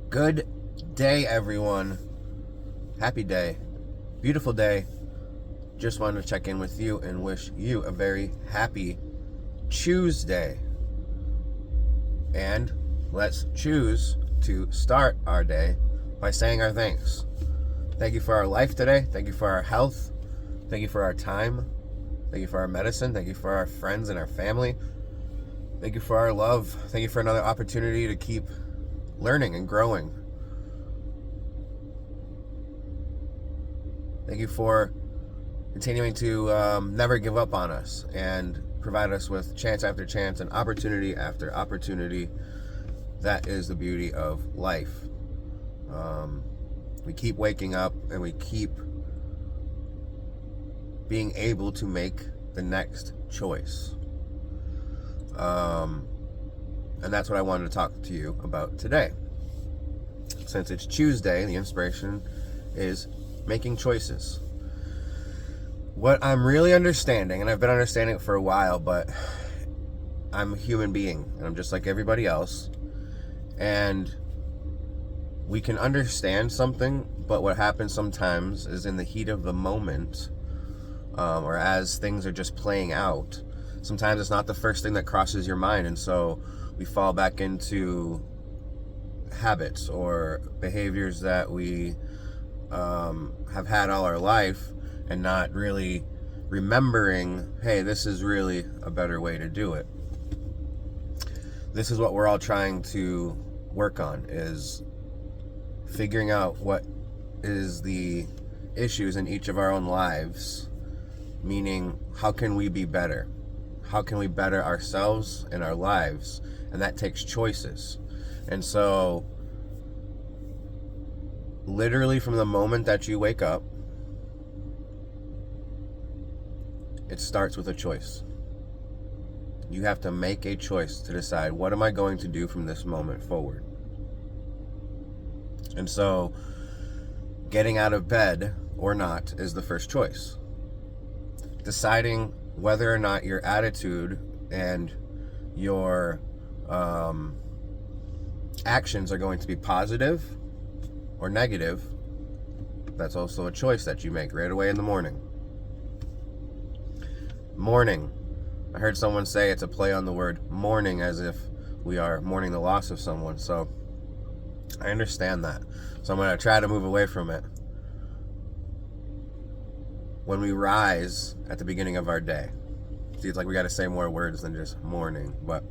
Good day, everyone. Happy day. Beautiful day. Just wanted to check in with you and wish you a very happy Tuesday. And let's choose to start our day by saying our thanks. Thank you for our life today. Thank you for our health. Thank you for our time. Thank you for our medicine. Thank you for our friends and our family. Thank you for our love. Thank you for another opportunity to keep learning and growing. Thank you for continuing to never give up on us and provide us with chance after chance and opportunity after opportunity. That is the beauty of life. We keep waking up and we keep being able to make the next choice. And that's what I wanted to talk to you about today. Since it's Tuesday, the inspiration is making choices. What I'm really understanding, and I've been understanding it for a while, but I'm a human being, and I'm just like everybody else. And we can understand something, but what happens sometimes is in the heat of the moment, or as things are just playing out, sometimes it's not the first thing that crosses your mind, and so we fall back into habits or behaviors that we have had all our life and not really remembering, hey, this is really a better way to do it. This is what we're all trying to work on, is figuring out what is the issues in each of our own lives, meaning how can we be better? How can we better ourselves and our lives? And that takes choices. And so literally from the moment that you wake up, it starts with a choice. You have to make a choice to decide, what am I going to do from this moment forward? And so getting out of bed or not is the first choice. Deciding whether or not your attitude and your actions are going to be positive or negative, that's also a choice that you make right away in the morning. Mourning. I heard someone say it's a play on the word mourning, as if we are mourning the loss of someone. So I understand that. So I'm going to try to move away from it. When we rise at the beginning of our day. See, it's like we got to say more words than just morning, but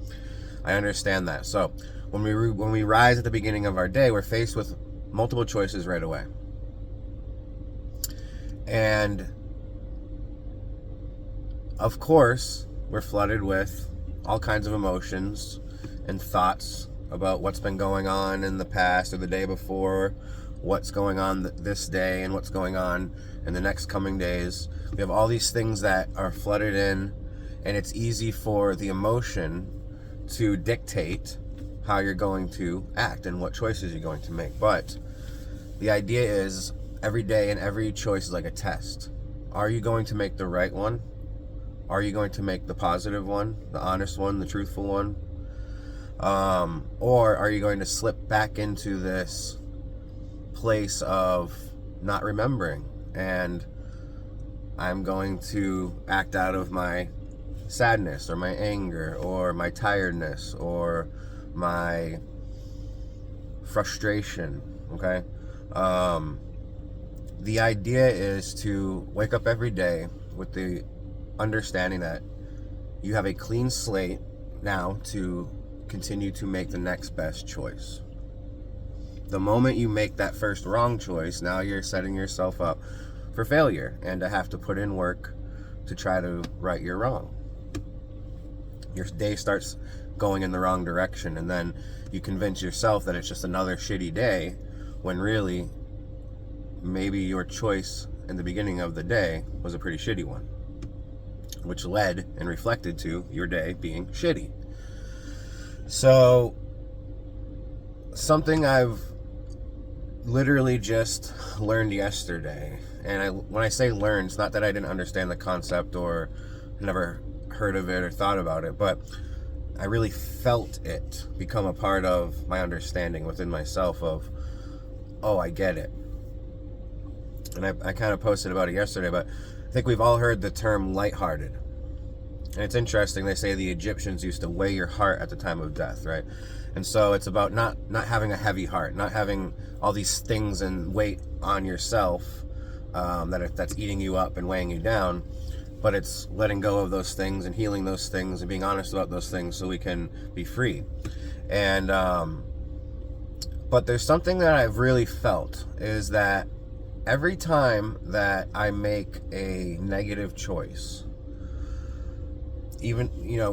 I understand that. So when we rise at the beginning of our day, we're faced with multiple choices right away. And of course, we're flooded with all kinds of emotions and thoughts about what's been going on in the past or the day before, what's going on this day and what's going on in the next coming days. We have all these things that are flooded in, and it's easy for the emotion to dictate how you're going to act and what choices you're going to make. But the idea is every day and every choice is like a test. Are you going to make the right one? Are you going to make the positive one, the honest one, the truthful one? Or are you going to slip back into this place of not remembering, and I'm going to act out of my sadness or my anger or my tiredness or my frustration, okay? The idea is to wake up every day with the understanding that you have a clean slate now to continue to make the next best choice. The moment you make that first wrong choice, now you're setting yourself up for failure and to have to put in work to try to right your wrong. Your day starts going in the wrong direction, and then you convince yourself that it's just another shitty day, when really maybe your choice in the beginning of the day was a pretty shitty one, which led and reflected to your day being shitty. So something I've literally just learned yesterday, and when I say learned, it's not that I didn't understand the concept or never heard of it or thought about it, but I really felt it become a part of my understanding within myself of, oh, I get it. And I kind of posted about it yesterday, but I think we've all heard the term lighthearted. And it's interesting, they say the Egyptians used to weigh your heart at the time of death, right? And so it's about not having a heavy heart, not having all these things and weight on yourself that's eating you up and weighing you down, but it's letting go of those things and healing those things and being honest about those things so we can be free. And but there's something that I've really felt is that every time that I make a negative choice, even,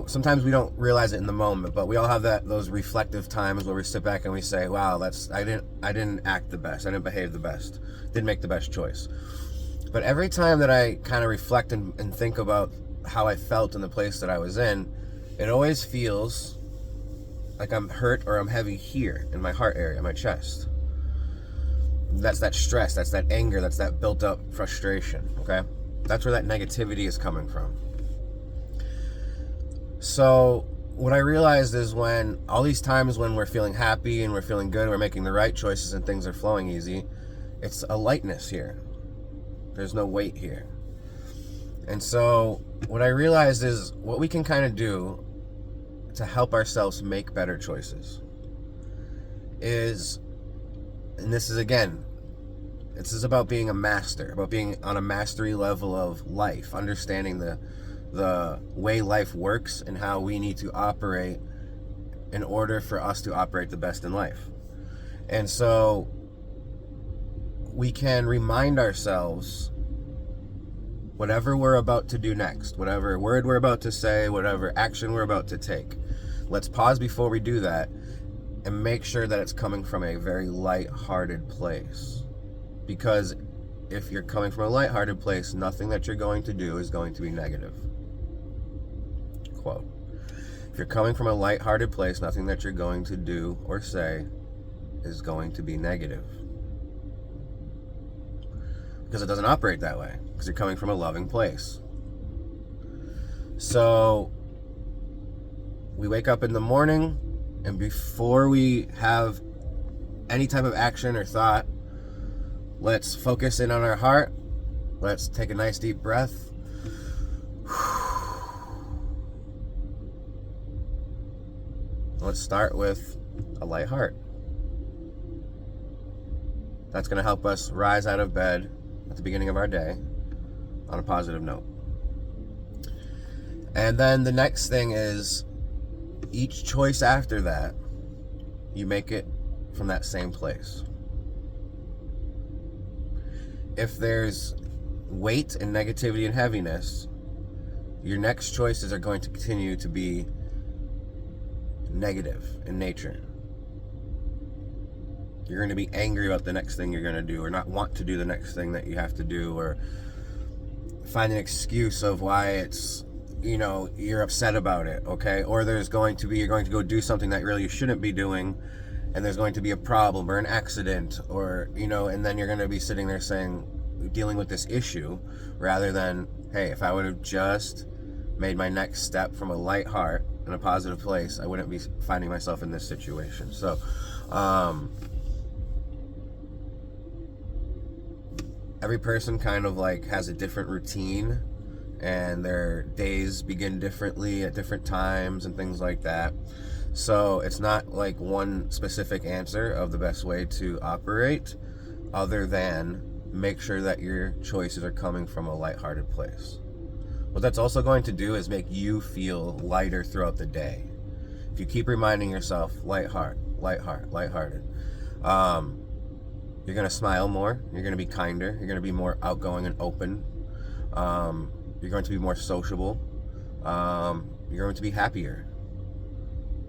sometimes we don't realize it in the moment, but we all have those reflective times where we sit back and we say, wow, I didn't act the best, I didn't behave the best, didn't make the best choice. But every time that I kind of reflect and think about how I felt in the place that I was in, it always feels like I'm hurt or I'm heavy here in my heart area, my chest. That's that stress, that's that anger, that's that built up frustration, okay? That's where that negativity is coming from. So what I realized is when all these times when we're feeling happy and we're feeling good, we're making the right choices and things are flowing easy, it's a lightness here. There's no weight here. And so what I realized is what we can kind of do to help ourselves make better choices is, and this is about being a master, about being on a mastery level of life, understanding the way life works and how we need to operate in order for us to operate the best in life. And so we can remind ourselves whatever we're about to do next, whatever word we're about to say, whatever action we're about to take, let's pause before we do that and make sure that it's coming from a very light-hearted place. Because if you're coming from a light-hearted place, nothing that you're going to do is going to be negative. Quote. If you're coming from a light-hearted place, nothing that you're going to do or say is going to be negative. Because it doesn't operate that way. Because you're coming from a loving place. So we wake up in the morning, and before we have any type of action or thought, let's focus in on our heart. Let's take a nice deep breath. Let's start with a light heart. That's going to help us rise out of bed at the beginning of our day on a positive note. And then the next thing is, each choice after that, you make it from that same place. If there's weight and negativity and heaviness, your next choices are going to continue to be negative in nature. You're going to be angry about the next thing you're going to do, or not want to do the next thing that you have to do, or find an excuse of why it's, you're upset about it, okay? Or you're going to go do something that really you shouldn't be doing, and there's going to be a problem or an accident, or, and then you're going to be sitting there dealing with this issue, rather than, hey, if I would have just made my next step from a light heart in a positive place, I wouldn't be finding myself in this situation. So, every person kind of has a different routine, and their days begin differently at different times and things like that. So it's not like one specific answer of the best way to operate, other than make sure that your choices are coming from a lighthearted place. What that's also going to do is make you feel lighter throughout the day. If you keep reminding yourself, lighthearted, you're going to smile more, you're going to be kinder, you're going to be more outgoing and open, you're going to be more sociable, you're going to be happier.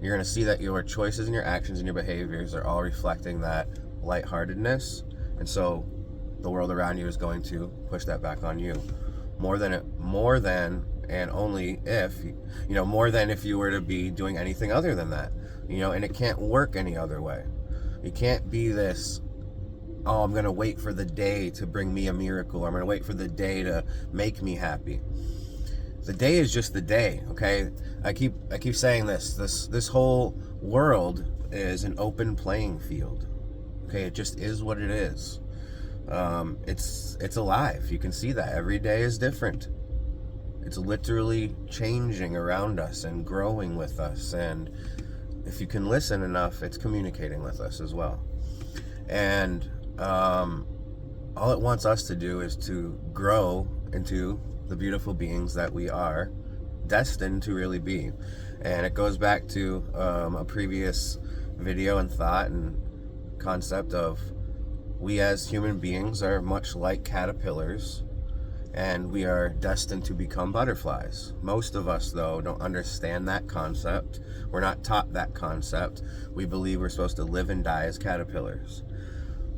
You're going to see that your choices and your actions and your behaviors are all reflecting that lightheartedness, and so the world around you is going to push that back on you. More than and only if, more than if you were to be doing anything other than that, and it can't work any other way. You can't be this, oh, I'm going to wait for the day to bring me a miracle, or I'm going to wait for the day to make me happy. The day is just the day, okay? I keep saying this whole world is an open playing field. Okay, it just is what it is. It's alive. You can see that every day is different. It's literally changing around us and growing with us, and if you can listen enough, it's communicating with us as well. And all it wants us to do is to grow into the beautiful beings that we are destined to really be. And it goes back to a previous video and thought and concept of, we as human beings are much like caterpillars, and we are destined to become butterflies. Most of us, though, don't understand that concept. We're not taught that concept. We believe we're supposed to live and die as caterpillars.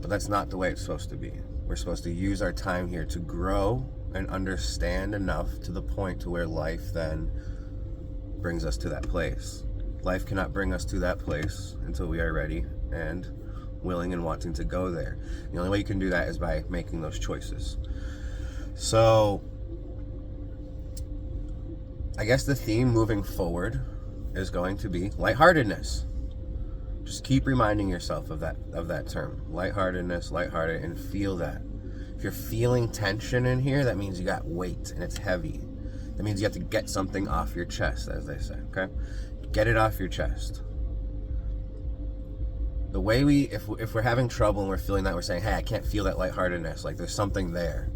But that's not the way it's supposed to be. We're supposed to use our time here to grow and understand enough to the point to where life then brings us to that place. Life cannot bring us to that place until we are ready and willing and wanting to go there. The only way you can do that is by making those choices. So I guess the theme moving forward is going to be lightheartedness. Just keep reminding yourself of that term, lightheartedness, lighthearted, and feel that. If you're feeling tension in here, that means you got weight and it's heavy. That means you have to get something off your chest, as they say, okay? Get it off your chest. The way if we're having trouble and we're feeling that, we're saying, hey, I can't feel that lightheartedness, like there's something there.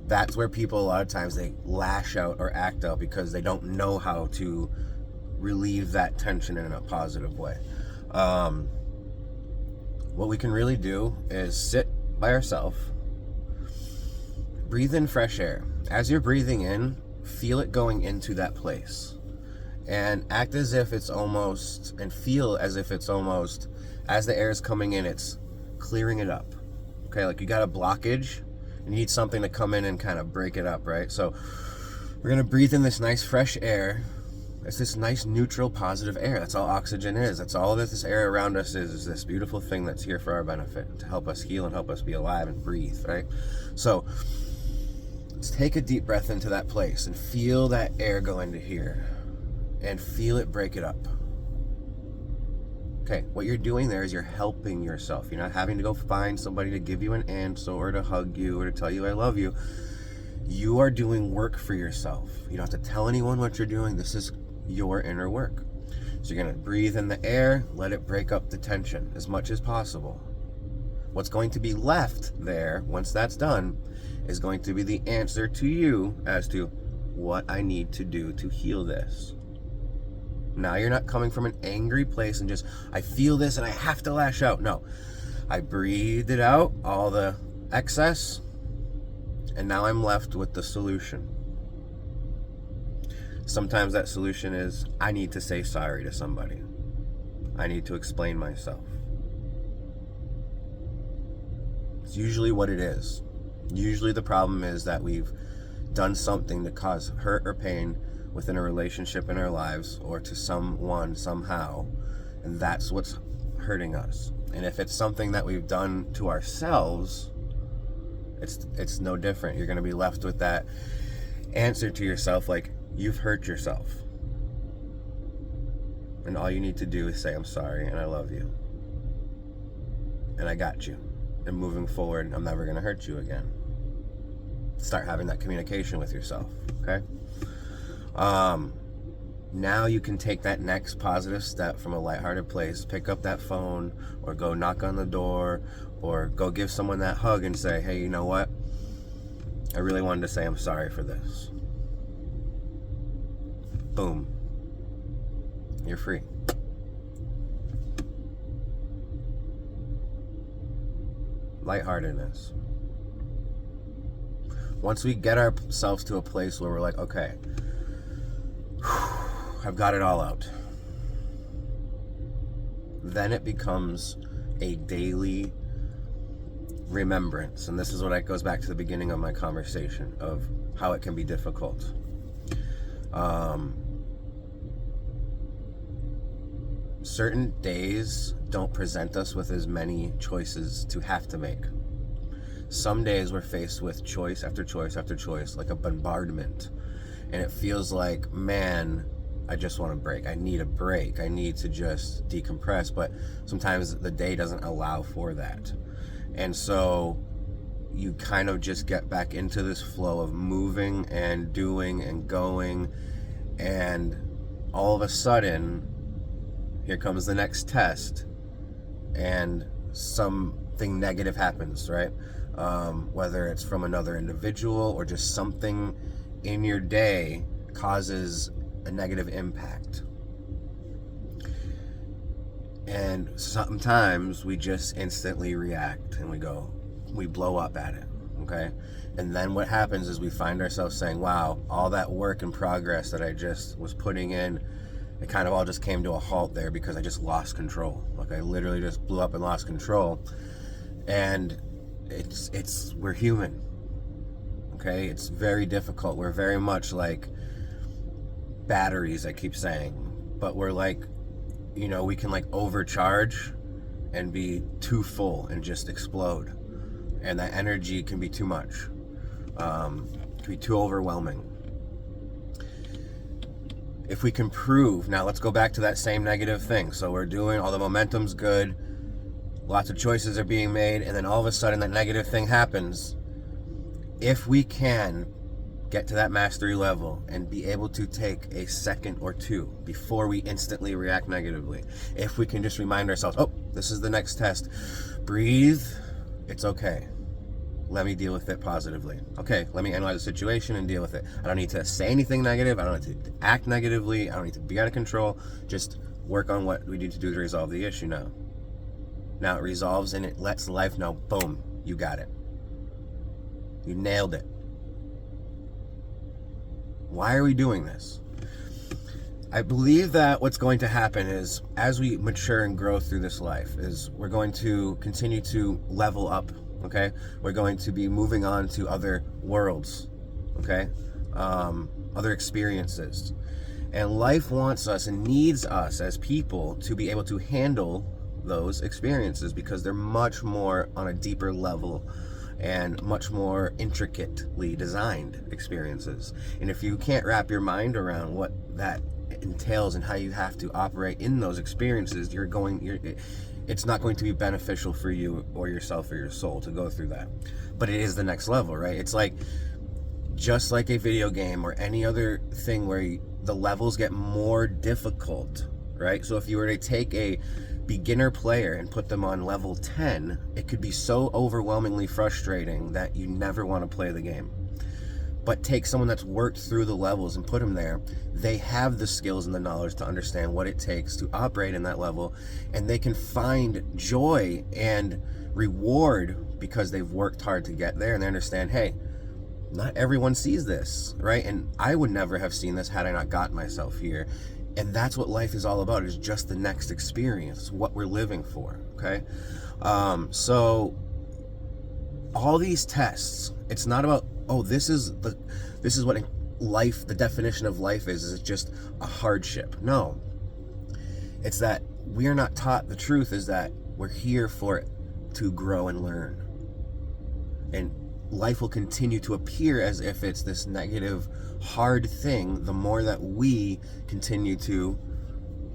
That's where people, a lot of times, they lash out or act out because they don't know how to relieve that tension in a positive way. What we can really do is sit by ourselves, breathe in fresh air. As you're breathing in, feel it going into that place, and act as if it's almost, and feel as if it's almost, as the air is coming in, it's clearing it up. Okay, like you got a blockage and you need something to come in and kind of break it up, right? So we're gonna breathe in this nice fresh air. It's this nice neutral positive air. That's all oxygen is. That's all that this air around us is this beautiful thing that's here for our benefit, to help us heal and help us be alive and breathe, right? So let's take a deep breath into that place and feel that air go into here and feel it break it up. Okay, what you're doing there is you're helping yourself. You're not having to go find somebody to give you an answer or to hug you or to tell you I love you. You are doing work for yourself. You don't have to tell anyone what you're doing. This is your inner work. So you're going to breathe in the air, let it break up the tension as much as possible. What's going to be left there, once that's done, is going to be the answer to you as to what I need to do to heal this. Now you're not coming from an angry place and just, I feel this and I have to lash out. No, I breathed it out, all the excess, and now I'm left with the solution. Sometimes that solution is, I need to say sorry to somebody. I need to explain myself. It's usually what it is. Usually the problem is that we've done something to cause hurt or pain within a relationship in our lives or to someone somehow, and that's what's hurting us. And if it's something that we've done to ourselves, it's no different. You're going to be left with that answer to yourself, like, you've hurt yourself, and all you need to do is say, I'm sorry and I love you and I got you, and moving forward, I'm never going to hurt you again. Start having that communication with yourself, okay? Now you can take that next positive step from a lighthearted place, pick up that phone or go knock on the door or go give someone that hug and say, hey, you know what? I really wanted to say I'm sorry for this. Boom. You're free. Lightheartedness. Once we get ourselves to a place where we're like, okay, I've got it all out, then it becomes a daily remembrance. And this is what goes back to the beginning of my conversation of how it can be difficult. Certain days don't present us with as many choices to have to make. Some days we're faced with choice after choice after choice, like a bombardment. and it feels like, man, I just want a break. I need a break. I need to just decompress. But sometimes the day doesn't allow for that. And so you kind of just get back into this flow of moving and doing and going. And all of a sudden, here comes the next test. And something negative happens, right? Whether it's from another individual or just something in your day causes a negative impact. And sometimes we just instantly react and we blow up at it, okay? And then what happens is we find ourselves saying, wow, all that work and progress that I just was putting in, it kind of all just came to a halt there because I just lost control. Like I literally just blew up and lost control. And we're human, okay? It's very difficult. We're very much like batteries, I keep saying, but we're like, we can like overcharge and be too full and just explode. And that energy can be too much. It can be too overwhelming. If we can prove, now let's go back to that same negative thing. So we're doing, all the momentum's good, lots of choices are being made, and then all of a sudden that negative thing happens. If we can get to that mastery level and be able to take a second or two before we instantly react negatively, if we can just remind ourselves, oh, this is the next test, breathe, it's okay, let me deal with it positively. Okay, let me analyze the situation and deal with it. I don't need to say anything negative, I don't need to act negatively, I don't need to be out of control, just work on what we need to do to resolve the issue now. Now it resolves and it lets life know, boom, you got it. You nailed it. Why are we doing this? I believe that what's going to happen is, as we mature and grow through this life, is we're going to continue to level up, okay? We're going to be moving on to other worlds, okay? Other experiences. And life wants us and needs us as people to be able to handle those experiences because they're much more on a deeper level and much more intricately designed experiences. And if you can't wrap your mind around what that entails and how you have to operate in those experiences, it's not going to be beneficial for you or yourself or your soul to go through that. But it is the next level, right? It's like, just like a video game or any other thing where the levels get more difficult, right? So if you were to take a beginner player and put them on level 10, it could be so overwhelmingly frustrating that you never want to play the game. But take someone that's worked through the levels and put them there, they have the skills and the knowledge to understand what it takes to operate in that level, and they can find joy and reward because they've worked hard to get there, and they understand, hey, not everyone sees this, right? And I would never have seen this had I not gotten myself here. And that's what life is all about, is just the next experience, what we're living for, okay? So all these tests, it's not about, oh, this is what life, the definition of life is it's just a hardship. No, it's that we're not taught, the truth is that we're here for it to grow and learn. And life will continue to appear as if it's this negative, hard thing the more that we continue to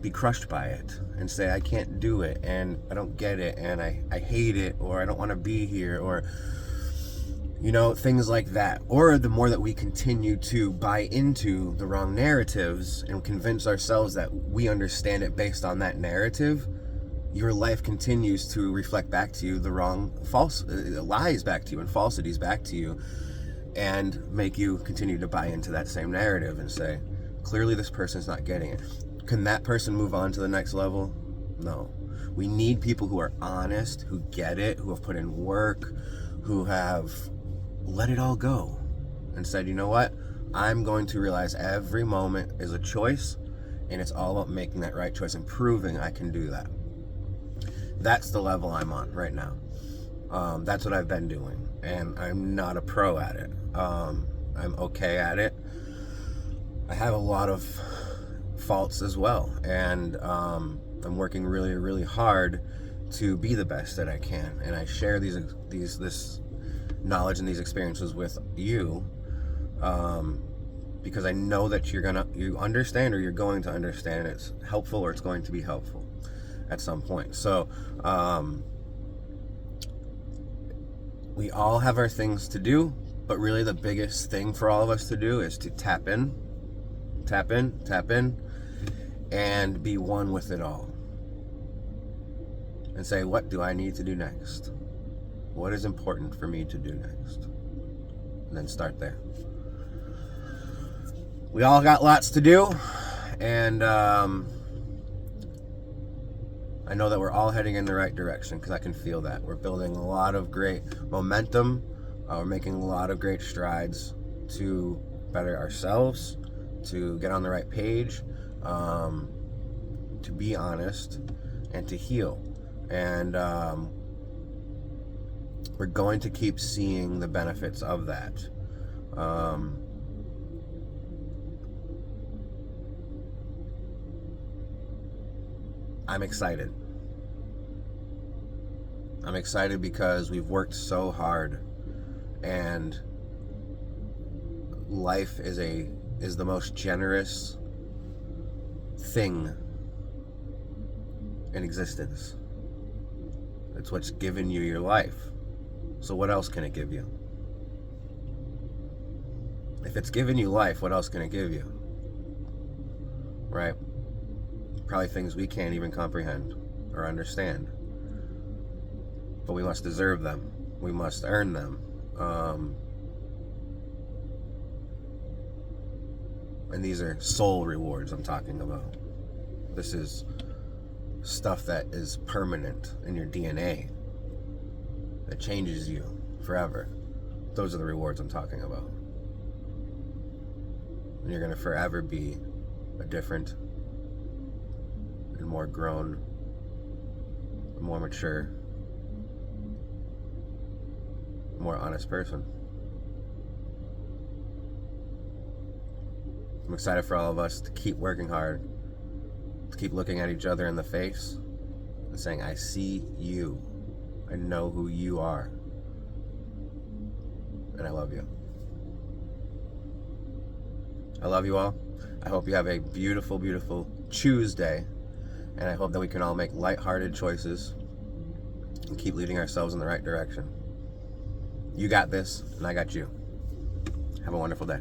be crushed by it and say, I can't do it, and I don't get it, and I hate it, or I don't want to be here, or things like that. Or the more that we continue to buy into the wrong narratives and convince ourselves that we understand it based on that narrative, your life continues to reflect back to you the wrong, false lies back to you and falsities back to you, and make you continue to buy into that same narrative and say, clearly this person's not getting it. Can that person move on to the next level? No. We need people who are honest, who get it, who have put in work, who have let it all go and said, you know what? I'm going to realize every moment is a choice, and it's all about making that right choice and proving I can do that. That's the level I'm on right now. That's what I've been doing, and I'm not a pro at it. I'm okay at it. I have a lot of faults as well, and I'm working really, really hard to be the best that I can. And I share this knowledge and these experiences with you because I know that you understand, or you're going to understand, it's helpful, or it's going to be helpful at some point. So we all have our things to do, but really the biggest thing for all of us to do is to tap in, and be one with it all. And say, what do I need to do next? What is important for me to do next? And then start there. We all got lots to do, and I know that we're all heading in the right direction, because I can feel that. We're building a lot of great momentum. We're making a lot of great strides to better ourselves, to get on the right page, to be honest, and to heal. And we're going to keep seeing the benefits of that. I'm excited. I'm excited because we've worked so hard, and life is the most generous thing in existence. It's what's given you your life. So what else can it give you? If it's given you life, what else can it give you? Right? Probably things we can't even comprehend or understand. But we must deserve them. We must earn them. And these are soul rewards I'm talking about. This is stuff that is permanent in your DNA, that changes you forever. Those are the rewards I'm talking about. And you're going to forever be a different and more grown, more mature, more honest person. I'm excited for all of us to keep working hard, to keep looking at each other in the face and saying, I see you. I know who you are. And I love you. I love you all. I hope you have a beautiful, beautiful Tuesday. And I hope that we can all make lighthearted choices and keep leading ourselves in the right direction. You got this, and I got you. Have a wonderful day.